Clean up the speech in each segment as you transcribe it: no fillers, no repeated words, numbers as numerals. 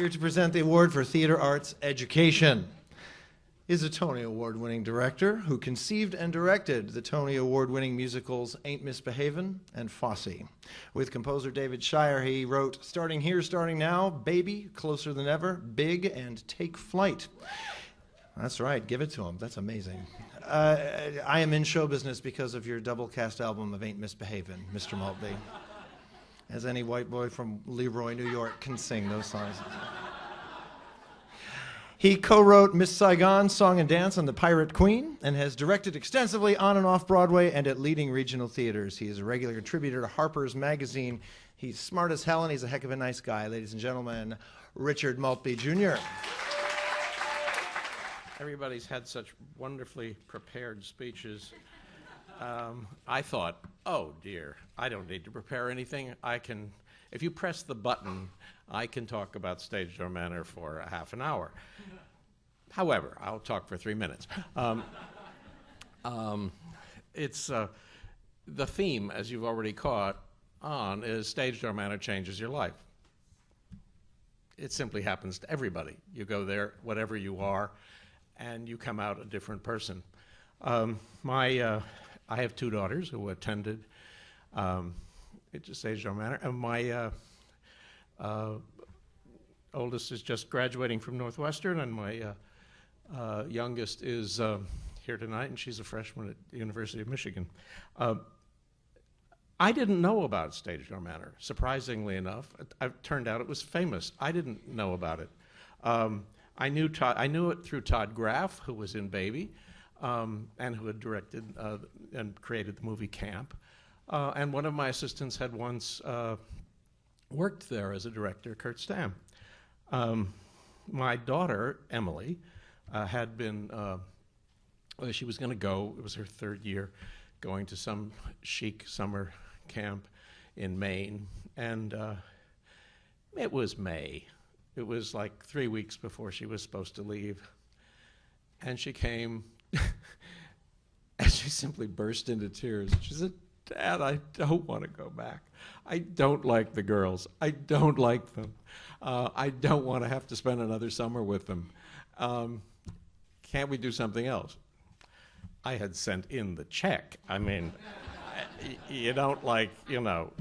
Here to present the award for Theater Arts Education is a Tony Award-winning director who conceived and directed the Tony Award-winning musicals Ain't Misbehavin' and Fosse. With composer David Shire, he wrote Starting Here, Starting Now, Baby, Closer Than Ever, Big, and Take Flight. That's right, give it to him. That's amazing. I am in show business because of your double cast album of Ain't Misbehavin', Mr. Maltby. As any white boy from Leroy, New York can sing those songs. He co-wrote Miss Saigon, Song and Dance, and The Pirate Queen, and has directed extensively on and off Broadway and at leading regional theaters. He is a regular contributor to Harper's Magazine. He's smart as hell, and he's a heck of a nice guy. Ladies and gentlemen, Richard Maltby, Jr. Everybody's had such wonderfully prepared speeches. I thought, oh dear, I don't need to prepare anything. If you press the button, I can talk about Stagedoor Manor for a half an hour. However, I'll talk for 3 minutes. It's the theme, as you've already caught on, is Stagedoor Manor changes your life. It simply happens to everybody. You go there, whatever you are, and you come out a different person. I have 2 daughters who attended Stagedoor Manor, and my oldest is just graduating from Northwestern, and my youngest is here tonight, and she's a freshman at the University of Michigan. I didn't know about Stagedoor Manor. Surprisingly enough, it turned out it was famous. I didn't know about it. I knew it through Todd Graff, who was in Baby, and who had directed and created the movie Camp. And one of my assistants had once worked there as a director, Kurt Stamm. My daughter, Emily, had been, she was going to go, it was her 3rd year, going to some chic summer camp in Maine. And it was May. It was like 3 weeks before she was supposed to leave. And she came, and she simply burst into tears. She said, Dad, I don't want to go back. I don't like the girls. I don't like them. I don't want to have to spend another summer with them. Can't we do something else? I had sent in the check. I mean, you don't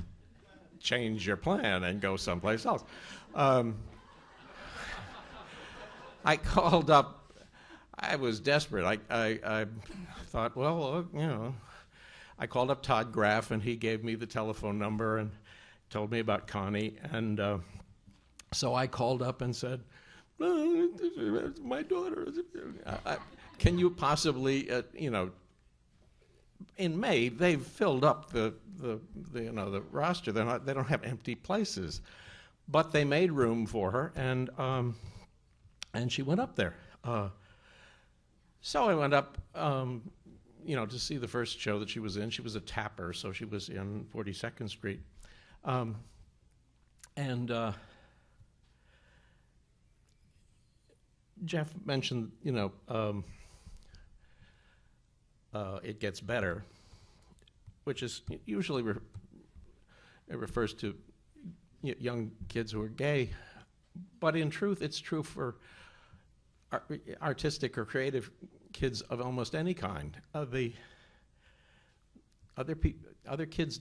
change your plan and go someplace else. I called up. I was desperate. I thought, well, I called up Todd Graff, and he gave me the telephone number and told me about Connie. And so I called up and said, my daughter, can you possibly, in May, they've filled up the roster. They don't have empty places. But they made room for her, and she went up there. So I went up, to see the first show that she was in. She was a tapper, so she was in 42nd Street. Jeff mentioned, it gets better, which is usually it refers to young kids who are gay. But in truth, it's true for artistic or creative kids of almost any kind. The other kids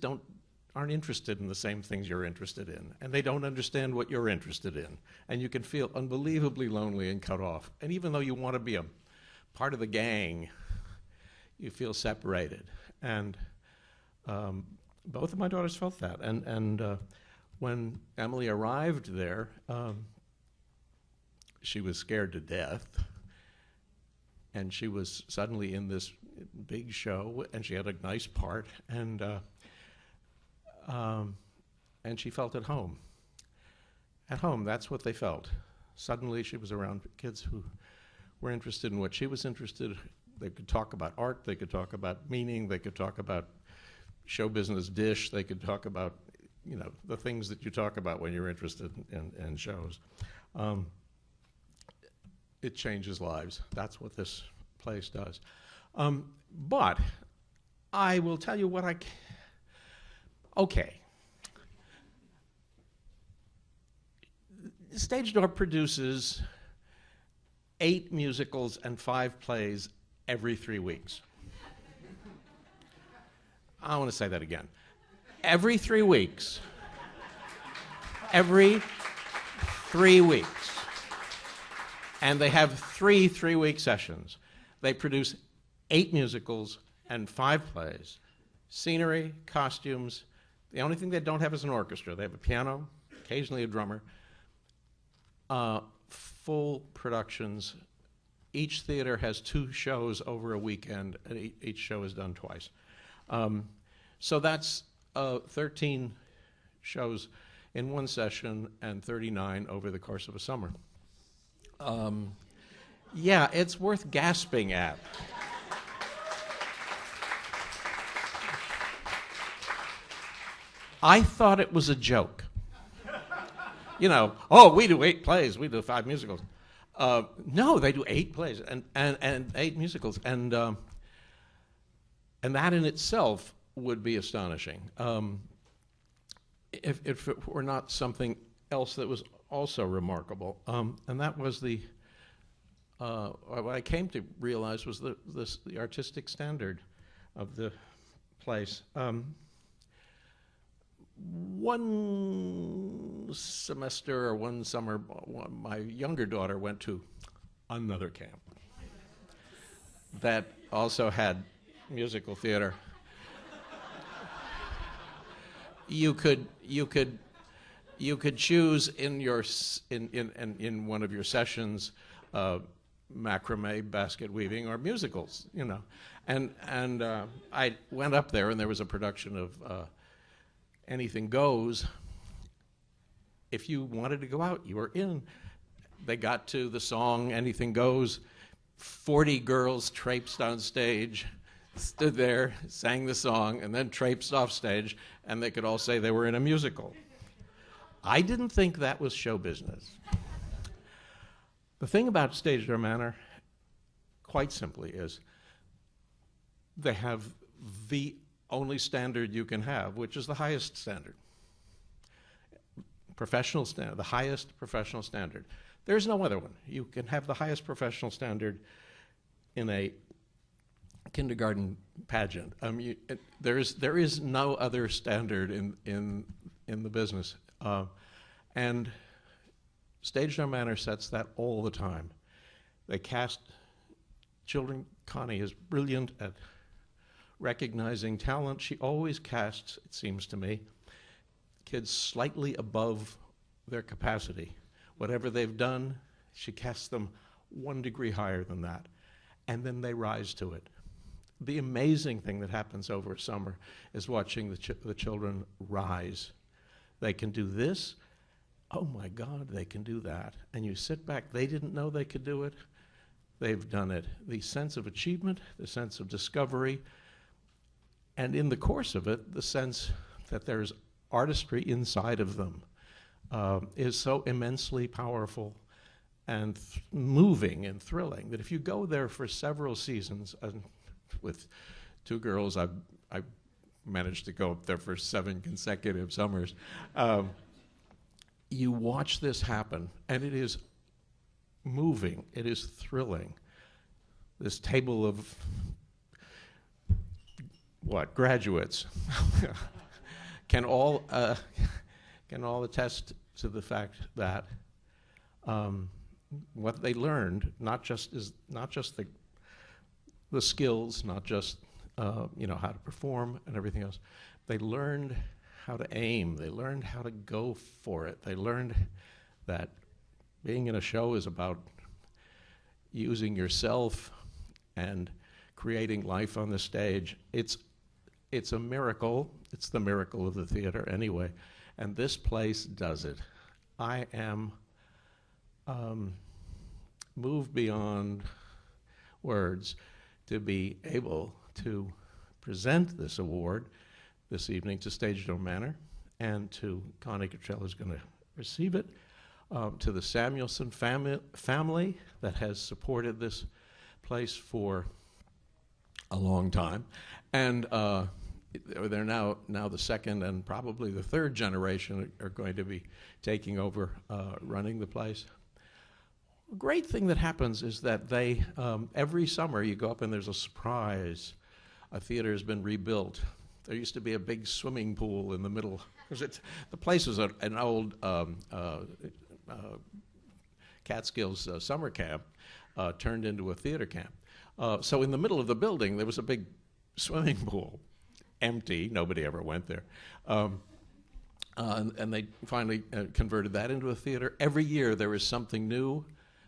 aren't interested in the same things you're interested in, and they don't understand what you're interested in, and you can feel unbelievably lonely and cut off. And even though you want to be a part of the gang, you feel separated. And both of my daughters felt that. And when Emily arrived there, she was scared to death, and she was suddenly in this big show, and she had a nice part, and she felt at home. At home, that's what they felt. Suddenly she was around kids who were interested in what she was interested in. They could talk about art, they could talk about meaning, they could talk about show business dish, they could talk about, the things that you talk about when you're interested in shows. It changes lives. That's what this place does. But I will tell you what okay. Stagedoor produces 8 musicals and 5 plays every 3 weeks. I want to say that again. Every 3 weeks. Every 3 weeks. And they have 3 3-week sessions. They produce 8 musicals and 5 plays. Scenery, costumes. The only thing they don't have is an orchestra. They have a piano, occasionally a drummer. Full productions. Each theater has 2 shows over a weekend, and each show is done twice. So that's 13 shows in one session and 39 over the course of a summer. Yeah, it's worth gasping at. I thought it was a joke. You know, oh, we do 8 plays, we do 5 musicals. No, they do 8 plays and 8 musicals, and that in itself would be astonishing. If it were not something else that was also remarkable, and that was what I came to realize was the artistic standard of the place. One semester or one summer, my younger daughter went to another camp that also had musical theater. You could choose in one of your sessions macrame, basket weaving, or musicals, you know, and I went up there and there was a production of Anything Goes. If you wanted to go out, you were in. They got to the song Anything Goes. 40 girls traipsed on stage, stood there, sang the song, and then traipsed off stage, and they could all say they were in a musical. I didn't think that was show business. The thing about Stagedoor Manor, quite simply, is they have the only standard you can have, which is the highest standard. Professional standard, the highest professional standard. There's no other one. You can have the highest professional standard in a kindergarten pageant. There is no other standard in the business. And Stagedoor Manor sets that all the time. They cast children. Connie is brilliant at recognizing talent. She always casts, it seems to me, kids slightly above their capacity. Whatever they've done, she casts them 1 degree higher than that. And then they rise to it. The amazing thing that happens over summer is watching the children rise. They can do this. Oh my God, they can do that. And you sit back, they didn't know they could do it. They've done it. The sense of achievement, the sense of discovery, and in the course of it, the sense that there's artistry inside of them is so immensely powerful and moving and thrilling that if you go there for several seasons, with 2 girls, I managed to go up there for 7 consecutive summers, you watch this happen, and it is moving, it is thrilling. This table of graduates can all attest to the fact that what they learned not just the skills, not just how to perform and everything else. They learned how to aim. They learned how to go for it. They learned that being in a show is about using yourself and creating life on the stage. It's a miracle. It's the miracle of the theater anyway. And this place does it. I am moved beyond words to be able to present this award this evening to Stagedoor Manor and to Connie Cottrell, who's going to receive it, to the Samuelson family that has supported this place for a long time, and they're now the second and probably the third generation are going to be taking over running the place. A great thing that happens is that they, every summer you go up and there's a surprise. A theater has been rebuilt. There used to be a big swimming pool in the middle. The place was an old Catskills summer camp turned into a theater camp. So in the middle of the building there was a big swimming pool, empty, nobody ever went there. And they finally converted that into a theater. Every year there is something new.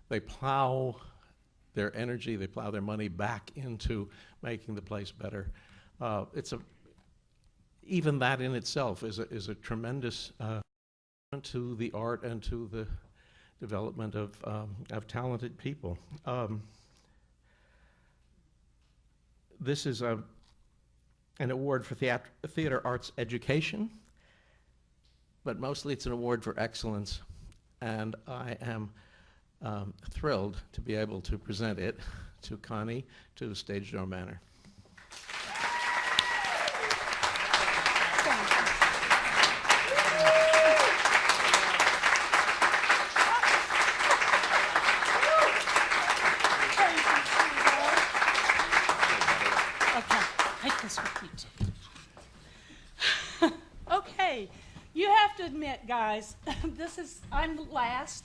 They plow their energy, they plow their money back into making the place better. Even that in itself is a tremendous to the art and to the development of talented people. This is an award for theater arts education, but mostly it's an award for excellence, and I am thrilled to be able to present it to Connie, to Stagedoor Manor. Okay, you have to admit, guys, I'm last,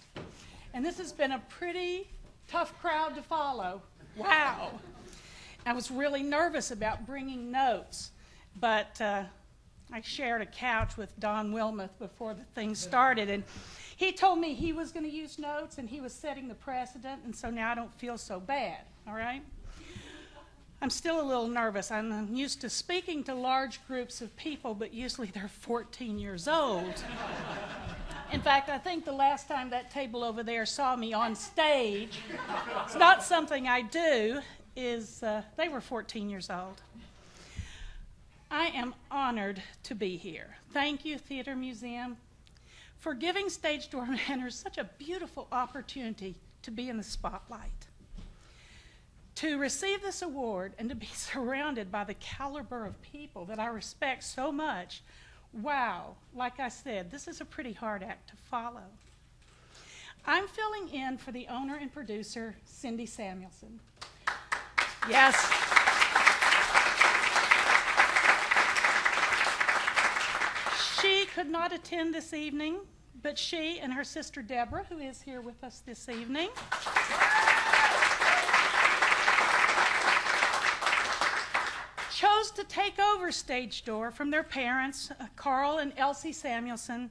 and this has been a pretty tough crowd to follow. Wow. I was really nervous about bringing notes, but I shared a couch with Don Wilmoth before the thing started, and he told me he was going to use notes, and he was setting the precedent, and so now I don't feel so bad, all right? I'm still a little nervous. I'm used to speaking to large groups of people, but usually they're 14 years old. In fact, I think the last time that table over there saw me on stage, it's not something I do, is they were 14 years old. I am honored to be here. Thank you, Theater Museum, for giving Stagedoor Manor such a beautiful opportunity to be in the spotlight. To receive this award and to be surrounded by the caliber of people that I respect so much, wow, like I said, this is a pretty hard act to follow. I'm filling in for the owner and producer, Cindy Samuelson. Yes. She could not attend this evening, but she and her sister Deborah, who is here with us this evening, chose to take over Stagedoor from their parents, Carl and Elsie Samuelson,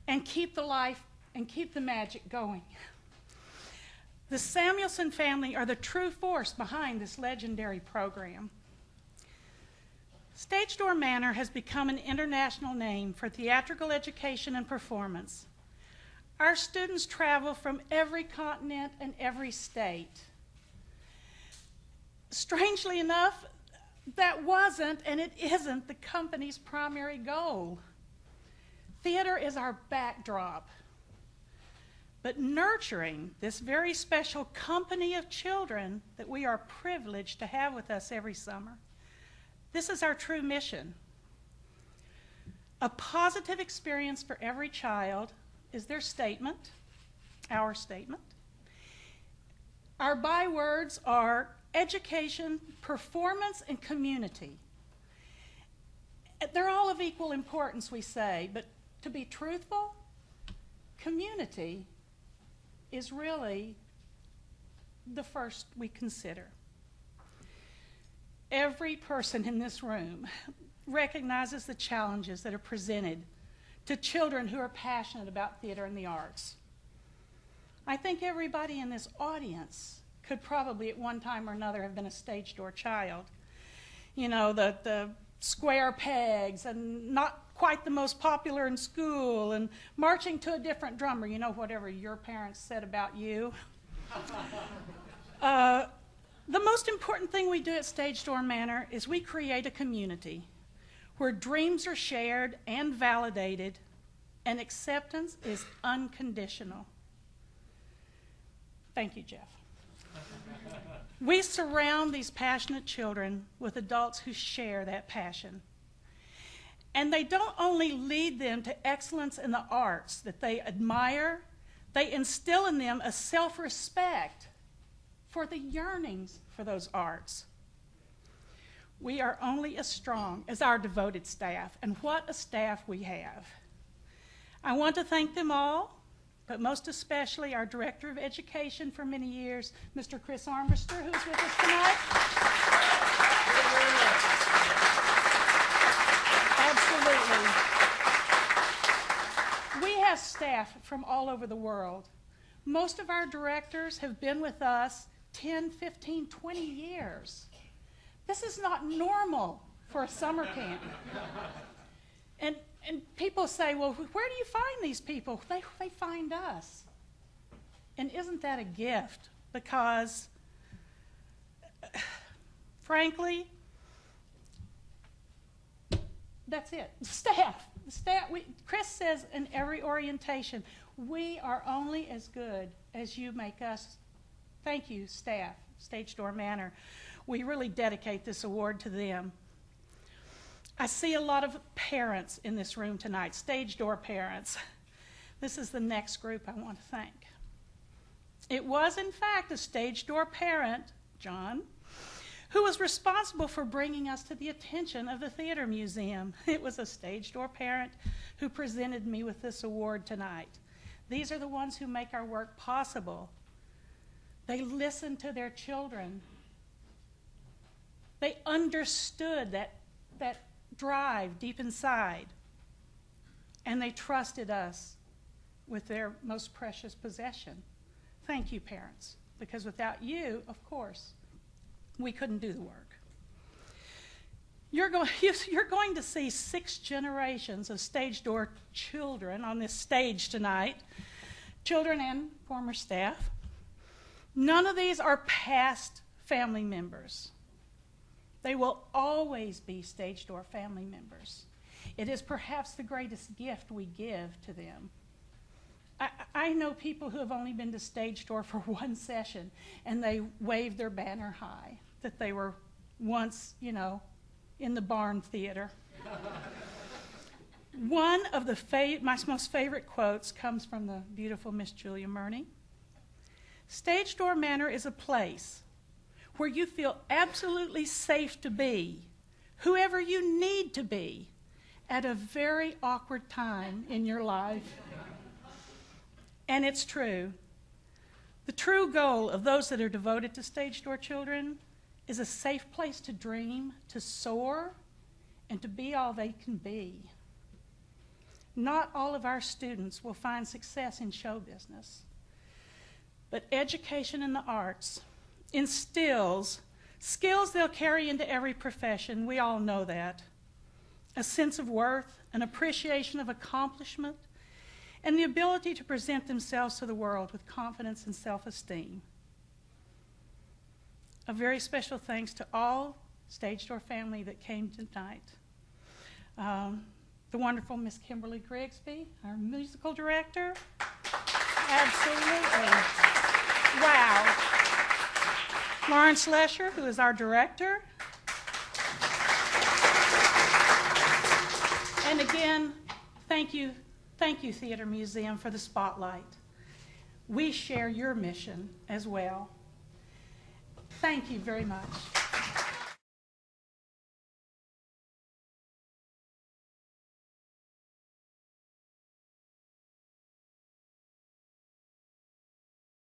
and keep the life and keep the magic going. The Samuelson family are the true force behind this legendary program. Stagedoor Manor has become an international name for theatrical education and performance. Our students travel from every continent and every state. Strangely enough, that wasn't and it isn't the company's primary goal. Theater is our backdrop. But nurturing this very special company of children that we are privileged to have with us every summer, this is our true mission. A positive experience for every child is their statement, our statement. Our bywords are education, performance, and community. They're all of equal importance, we say, but to be truthful, community is really the first we consider. Every person in this room recognizes the challenges that are presented to children who are passionate about theater and the arts. I think everybody in this audience could probably at one time or another have been a Stagedoor child. You know, the square pegs and not quite the most popular in school and marching to a different drummer, you know, whatever your parents said about you. The most important thing we do at Stagedoor Manor is we create a community where dreams are shared and validated and acceptance is unconditional. Thank you, Jeff. We surround these passionate children with adults who share that passion. And they don't only lead them to excellence in the arts that they admire, they instill in them a self-respect for the yearnings for those arts. We are only as strong as our devoted staff, and what a staff we have. I want to thank them all, but most especially our Director of Education for many years, Mr. Chris Armbruster, who's with us tonight. Absolutely. We have staff from all over the world. Most of our directors have been with us 10, 15, 20 years. This is not normal for a summer camp. And people say, well, where do you find these people? They find us. And isn't that a gift? Because, frankly, that's it. Staff. Chris says in every orientation, we are only as good as you make us. Thank you, staff, Stagedoor Manor. We really dedicate this award to them. I see a lot of parents in this room tonight, stage door parents. This is the next group I want to thank. It was, in fact, a stage door parent, John, who was responsible for bringing us to the attention of the Theater Museum. It was a stage door parent who presented me with this award tonight. These are the ones who make our work possible. They listened to their children. They understood that drive deep inside, and they trusted us with their most precious possession. Thank you, parents, because without you, of course, we couldn't do the work. You're going to see 6 generations of stage door children on this stage tonight, children and former staff. None of these are past family members. They will always be stage door family members. It is perhaps the greatest gift we give to them. I know people who have only been to stage door for one session, and they wave their banner high that they were once, in the barn theater. One of my most favorite quotes comes from the beautiful Miss Julia Murney. Stagedoor Manor is a place where you feel absolutely safe to be, whoever you need to be, at a very awkward time in your life. And it's true. The true goal of those that are devoted to stage door children is a safe place to dream, to soar, and to be all they can be. Not all of our students will find success in show business, but education in the arts instills skills they'll carry into every profession. We all know that. A sense of worth, an appreciation of accomplishment, and the ability to present themselves to the world with confidence and self-esteem. A very special thanks to all Stage Door family that came tonight. The wonderful Miss Kimberly Grigsby, our musical director. Absolutely. Wow. Lawrence Lesher, who is our director. And again, thank you, Theater Museum, for the spotlight. We share your mission as well. Thank you very much.